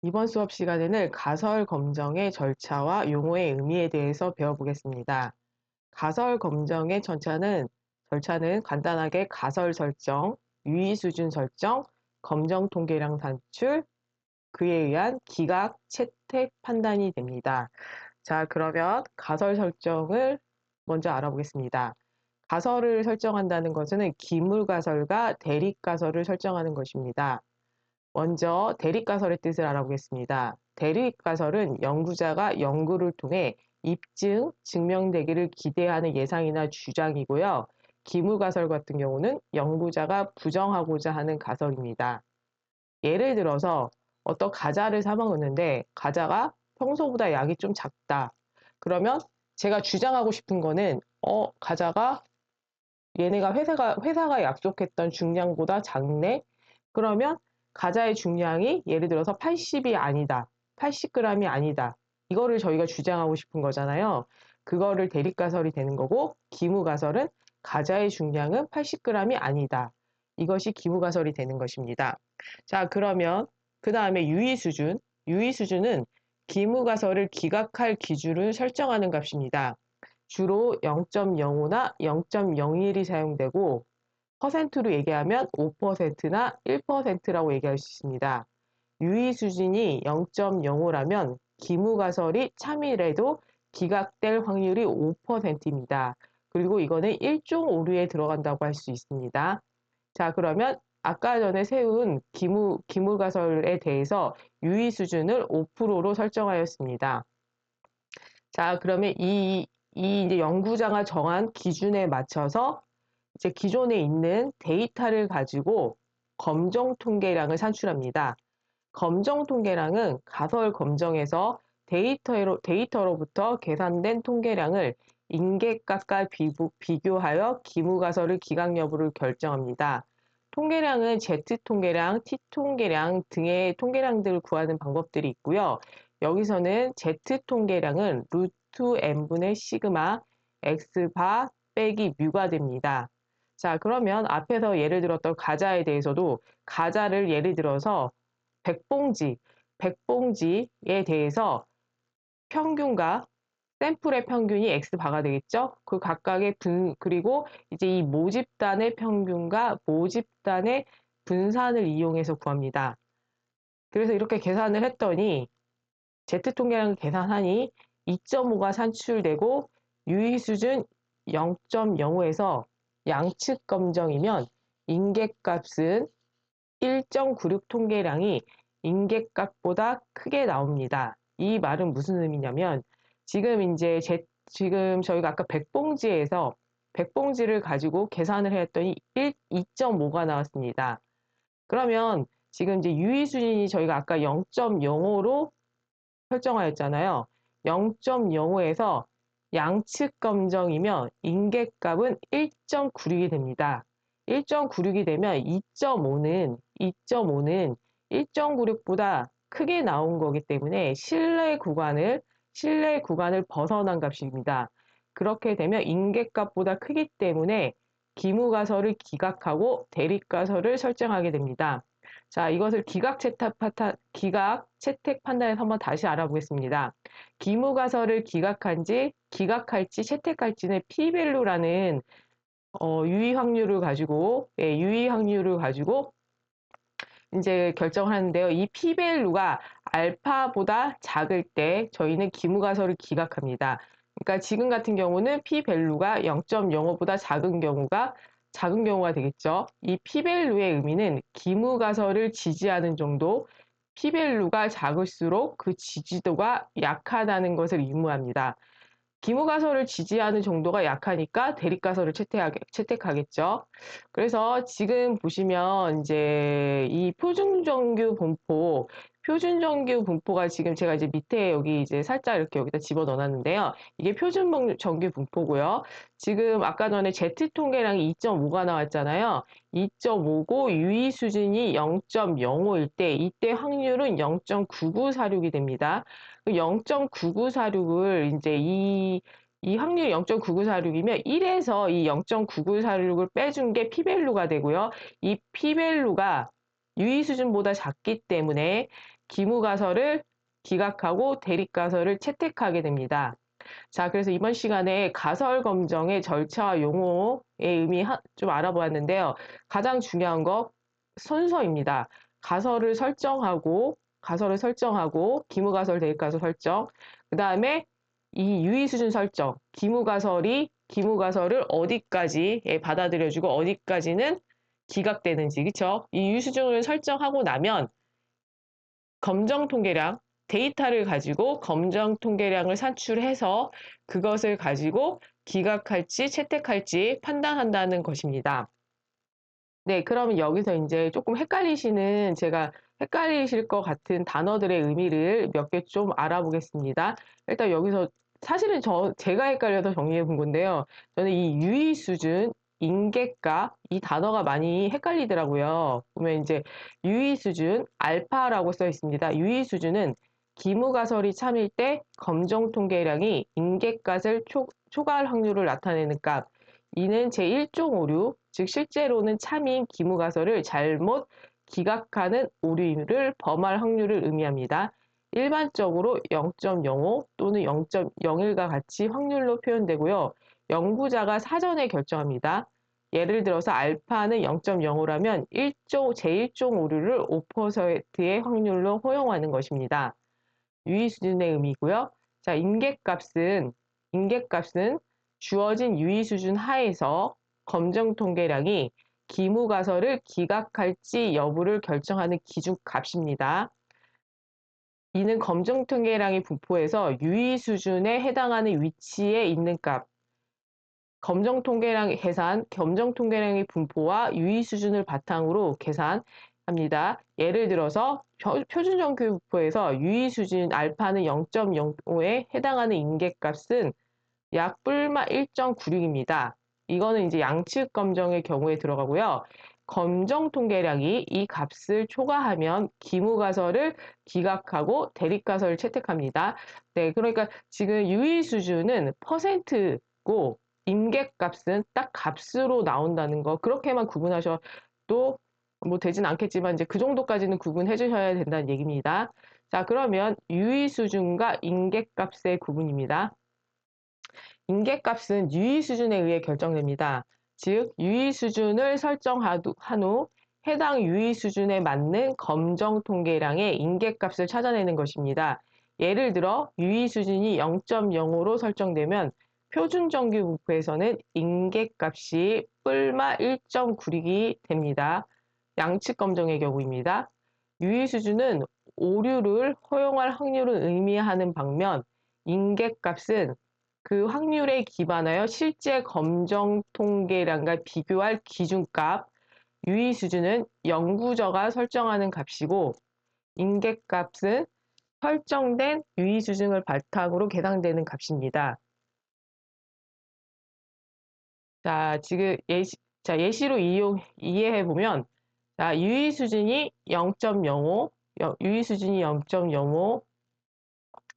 이번 수업 시간에는 가설 검정의 절차와 용어의 의미에 대해서 배워보겠습니다. 가설 검정의 절차는 간단하게 가설 설정, 유의 수준 설정, 검정 통계량 산출, 그에 의한 기각, 채택 판단이 됩니다. 자, 그러면 가설 설정을 먼저 알아보겠습니다. 가설을 설정한다는 것은 기물가설과 대립가설을 설정하는 것입니다. 먼저 대립가설의 뜻을 알아보겠습니다. 대립가설은 연구자가 연구를 통해 입증, 증명되기를 기대하는 예상이나 주장이고요. 기물가설 같은 경우는 연구자가 부정하고자 하는 가설입니다. 예를 들어서 어떤 과자를 사 먹었는데 과자가 평소보다 양이 좀 작다. 그러면 제가 주장하고 싶은 거는 과자가 얘네가 회사가 약속했던 중량보다 작네. 그러면 과자의 중량이 예를 들어서 80이 아니다. 80g이 아니다. 이거를 저희가 주장하고 싶은 거잖아요. 그거를 대립가설이 되는 거고 기무가설은 과자의 중량은 80g이 아니다. 이것이 기무가설이 되는 것입니다. 자, 그러면 그 다음에 유의수준. 유의수준은 기무가설을 기각할 기준을 설정하는 값입니다. 주로 0.05나 0.01이 사용되고 퍼센트로 얘기하면 5%나 1%라고 얘기할 수 있습니다. 유의 수준이 0.05라면 기무가설이 참이래도 기각될 확률이 5%입니다. 그리고 이거는 1종 오류에 들어간다고 할 수 있습니다. 자, 그러면 아까 전에 세운 기물가설에 대해서 유의 수준을 5%로 설정하였습니다. 자, 그러면 이 이제 연구자가 정한 기준에 맞춰서 이제 기존에 있는 데이터를 가지고 검정 통계량을 산출합니다. 검정 통계량은 가설 검정에서 데이터로부터 계산된 통계량을 인계값과 비교하여 기무가설의 기각 여부를 결정합니다. 통계량은 Z 통계량, T통계량 등의 통계량들을 구하는 방법들이 있고요. 여기서는 Z통계량은 루트 n분의 시그마 x바 빼기 뮤가 됩니다. 자, 그러면 앞에서 예를 들었던 과자에 대해서도 과자를 예를 들어서 100봉지에 대해서 평균과 샘플의 평균이 x바가 되겠죠? 그 각각의 그리고 이제 이 모집단의 평균과 모집단의 분산을 이용해서 구합니다. 그래서 이렇게 계산을 했더니 Z통계량을 계산하니 2.5가 산출되고 유의 수준 0.05에서 양측 검정이면 인계값은 1.96 통계량이 인계값보다 크게 나옵니다. 이 말은 무슨 의미냐면 지금 저희가 아까 100봉지를 가지고 계산을 했더니 2.5가 나왔습니다. 그러면 지금 이제 유의 수준이 저희가 아까 0.05로 설정하였잖아요. 0.05에서 양측 검정이면 인계값은 1.96이 됩니다. 1.96이 되면 2.5는 1.96보다 크게 나온 거기 때문에 신뢰 구간을 벗어난 값입니다. 그렇게 되면 인계값보다 크기 때문에 기무가설을 기각하고 대립가설을 설정하게 됩니다. 자, 이것을 기각 채택 판단에서 한번 다시 알아보겠습니다. 기무가설을 기각할지 채택할지는 P밸류라는 유의 확률을 가지고 이제 결정을 하는데요. 이 P밸류가 알파보다 작을 때 저희는 기무가설을 기각합니다. 그러니까 지금 같은 경우는 P밸류가 0.05보다 작은 경우가 되겠죠. 이 P밸류의 의미는 기무가설을 지지하는 정도, P밸류가 작을수록 그 지지도가 약하다는 것을 의미합니다. 기무가설을 지지하는 정도가 약하니까 대립가설을 채택하겠죠. 그래서 지금 보시면 이제 이 표준정규 분포가 지금 제가 이제 밑에 여기 이제 살짝 이렇게 여기다 집어 넣어놨는데요. 이게 표준정규 분포고요. 지금 아까 전에 Z통계량이 2.5가 나왔잖아요. 2.5고 유의 수준이 0.05일 때 이때 확률은 0.9946이 됩니다. 0.9946을 이제 이 확률이 0.9946이면 1에서 이 0.9946을 빼준 게 P밸류가 되고요. 이 P밸류가 유의 수준보다 작기 때문에 기무가설을 기각하고 대립가설을 채택하게 됩니다. 자, 그래서 이번 시간에 가설 검정의 절차와 용어의 의미 좀 알아보았는데요. 가장 중요한 거 순서입니다. 가설을 설정하고 기무가설, 대입가설 설정. 그 다음에 이 유의수준 설정, 기무가설을 어디까지 받아들여주고 어디까지는 기각되는지, 그쵸? 이 유의수준을 설정하고 나면 검정 통계량, 데이터를 가지고 검정 통계량을 산출해서 그것을 가지고 기각할지 채택할지 판단한다는 것입니다. 네, 그러면 여기서 이제 조금 제가 헷갈리실 것 같은 단어들의 의미를 몇 개 좀 알아보겠습니다. 일단 여기서 사실은 제가 헷갈려서 정리해 본 건데요. 저는 이 유의 수준, 인계가 이 단어가 많이 헷갈리더라고요. 보면 이제 유의 수준, 알파라고 써 있습니다. 유의 수준은 기무가설이 참일 때 검정 통계량이 인계값을 초과할 확률을 나타내는 값. 이는 제1종 오류, 즉 실제로는 참인 기무가설을 잘못 기각하는 오류를 범할 확률을 의미합니다. 일반적으로 0.05 또는 0.01과 같이 확률로 표현되고요. 연구자가 사전에 결정합니다. 예를 들어서 알파는 0.05라면 제1종 오류를 5%의 확률로 허용하는 것입니다. 유의 수준의 의미고요. 자, 인계값은 주어진 유의 수준 하에서 검정 통계량이 기무가설을 기각할지 여부를 결정하는 기준값입니다. 이는 검정 통계량이 분포해서 유의 수준에 해당하는 위치에 있는 값, 검정 통계량의 분포와 유의 수준을 바탕으로 계산합니다. 예를 들어서 표준 정규 분포에서 유의 수준 알파는 0.05에 해당하는 인계값은 약 뿔마 1.96입니다. 이거는 이제 양측 검정의 경우에 들어가고요. 검정 통계량이 이 값을 초과하면 기무가설을 기각하고 대립가설을 채택합니다. 네, 그러니까 지금 유의 수준은 퍼센트고 임계값은 딱 값으로 나온다는 거 그렇게만 구분하셔도 뭐 되진 않겠지만 이제 그 정도까지는 구분해 주셔야 된다는 얘기입니다. 자, 그러면 유의 수준과 임계값의 구분입니다. 인계값은 유의 수준에 의해 결정됩니다. 즉, 유의 수준을 설정한 후 해당 유의 수준에 맞는 검정 통계량의 인계값을 찾아내는 것입니다. 예를 들어 유의 수준이 0.05로 설정되면 표준 정규 분포에서는 인계값이 뿔마 1.96이 됩니다. 양측 검정의 경우입니다. 유의 수준은 오류를 허용할 확률을 의미하는 반면 인계값은 그 확률에 기반하여 실제 검정 통계량과 비교할 기준값, 유의 수준은 연구자가 설정하는 값이고 인계값은 설정된 유의 수준을 바탕으로 계산되는 값입니다. 자, 지금 예시로 이해해 보면 유의 수준이 0.05,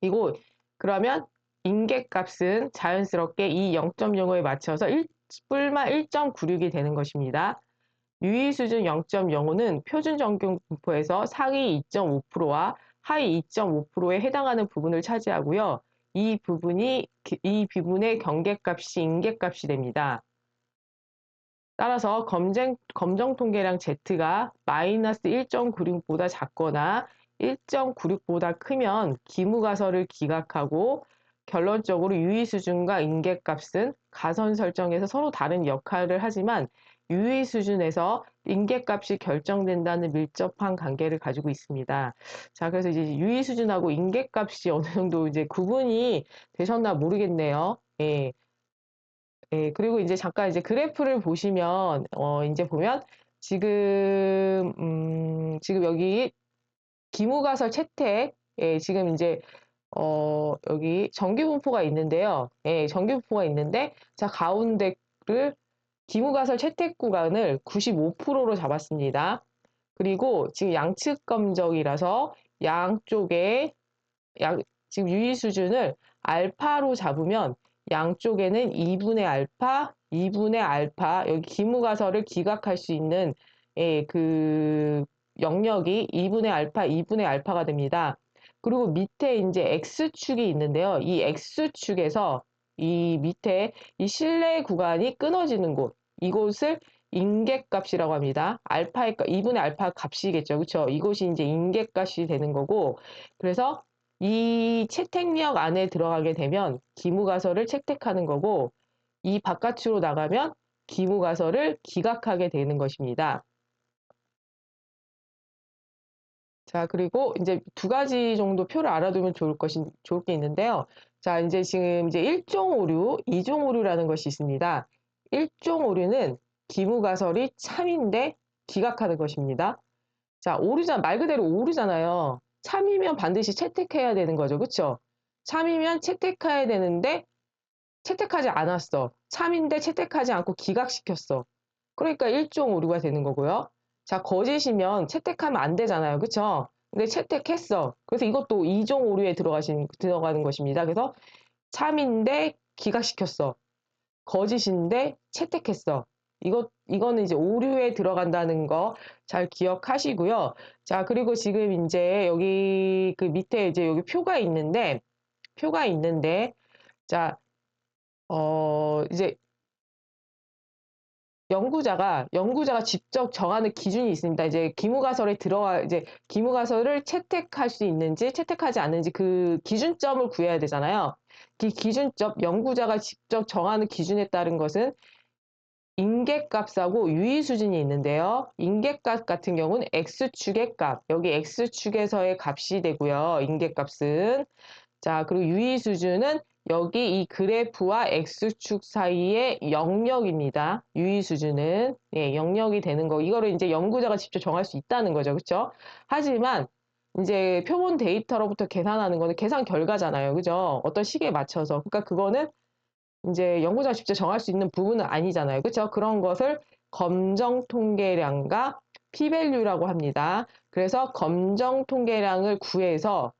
이고 그러면 인계값은 자연스럽게 이 0.05에 맞춰서 뿔마 1.96이 되는 것입니다. 유의 수준 0.05는 표준 정규 분포에서 상위 2.5%와 하위 2.5%에 해당하는 부분을 차지하고요. 이 부분의 경계값이 인계값이 됩니다. 따라서 검정 통계량 Z가 마이너스 1.96보다 작거나 1.96보다 크면 기무가설을 기각하고 결론적으로 유의 수준과 인계값은 가선 설정에서 서로 다른 역할을 하지만 유의 수준에서 인계값이 결정된다는 밀접한 관계를 가지고 있습니다. 자, 그래서 이제 유의 수준하고 인계값이 어느 정도 이제 구분이 되셨나 모르겠네요. 예. 예, 그리고 이제 잠깐 이제 그래프를 보시면, 이제 보면, 지금 여기 기무가설 채택, 예, 지금 이제, 여기 정규분포가 있는데요. 예, 정규분포가 있는데, 자, 가운데를 기무가설 채택 구간을 95%로 잡았습니다. 그리고 지금 양측 검정이라서 양쪽에, 지금 유의 수준을 알파로 잡으면 양쪽에는 2분의 알파, 2분의 알파, 여기 기무가설을 기각할 수 있는 그 영역이 2분의 알파, 2분의 알파가 됩니다. 그리고 밑에 이제 X축이 있는데요. 이 X축에서 이 밑에 이 실내 구간이 끊어지는 곳, 이곳을 인계값이라고 합니다. 알파의 2분의 알파 값이겠죠. 그렇죠? 이곳이 이제 인계값이 되는 거고, 그래서 이 채택역 안에 들어가게 되면 기무가설을 채택하는 거고, 이 바깥으로 나가면 기무가설을 기각하게 되는 것입니다. 자, 그리고 이제 두 가지 정도 표를 알아두면 좋을 게 있는데요. 자, 이제 지금 이제 1종 오류, 2종 오류라는 것이 있습니다. 1종 오류는 기무가설이 참인데 기각하는 것입니다. 자, 말 그대로 오류잖아요. 참이면 반드시 채택해야 되는 거죠. 그쵸? 참이면 채택해야 되는데 채택하지 않았어. 참인데 채택하지 않고 기각시켰어. 그러니까 1종 오류가 되는 거고요. 자, 거짓이면 채택하면 안 되잖아요. 그쵸? 근데 채택했어. 그래서 이것도 2종 오류에 들어가는 것입니다. 그래서 참인데 기각시켰어. 거짓인데 채택했어. 이거는 이제 오류에 들어간다는 거 잘 기억하시고요. 자, 그리고 지금 이제 여기 그 밑에 이제 여기 표가 있는데, 자, 이제 연구자가 직접 정하는 기준이 있습니다. 이제 이제 기무가설을 채택할 수 있는지 채택하지 않는지 그 기준점을 구해야 되잖아요. 그 기준점, 연구자가 직접 정하는 기준에 따른 것은 인계값하고 유의수준이 있는데요. 인계값 같은 경우는 X축의 값, 여기 X축에서의 값이 되고요. 인계값은. 자, 그리고 유의 수준은 여기 이 그래프와 X축 사이의 영역입니다. 유의 수준은 예, 영역이 되는 거. 이거를 이제 연구자가 직접 정할 수 있다는 거죠. 그렇죠? 하지만 이제 표본 데이터로부터 계산하는 거는 계산 결과잖아요. 그죠? 어떤 시기에 맞춰서. 그러니까 그거는 이제 연구자가 직접 정할 수 있는 부분은 아니잖아요. 그렇죠? 그런 것을 검정 통계량과 p-value라고 합니다. 그래서 검정 통계량을 구해서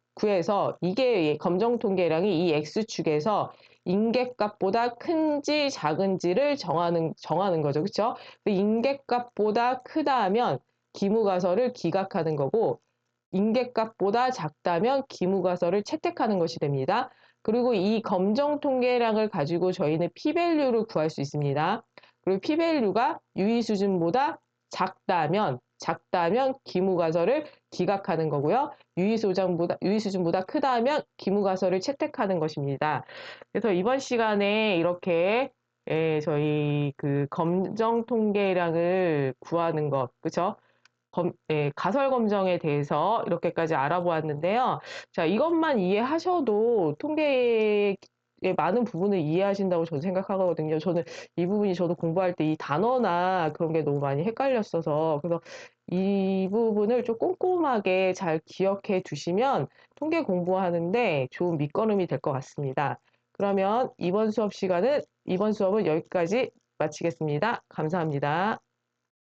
이게 검정 통계량이 이 x축에서 인계값보다 큰지 작은지를 정하는 거죠. 그렇죠? 인계값보다 크다면 기무가설을 기각하는 거고 인계값보다 작다면 기무가설을 채택하는 것이 됩니다. 그리고 이 검정 통계량을 가지고 저희는 p-value를 구할 수 있습니다. 그리고 p-value가 유의 수준보다 작다면 기무가설을 기각하는 거고요. 유의 수준보다 크다면 기무가설을 채택하는 것입니다. 그래서 이번 시간에 이렇게 저희 그 검정 통계량을 구하는 것, 그렇죠? 가설 검정에 대해서 이렇게까지 알아보았는데요. 자, 이것만 이해하셔도 통계의 많은 부분을 이해하신다고 저는 생각하거든요. 저는 이 부분이 저도 공부할 때 이 단어나 그런 게 너무 많이 헷갈렸어서 그래서 이 부분을 좀 꼼꼼하게 잘 기억해 두시면 통계 공부하는데 좋은 밑거름이 될 것 같습니다. 그러면 이번 수업은 여기까지 마치겠습니다. 감사합니다.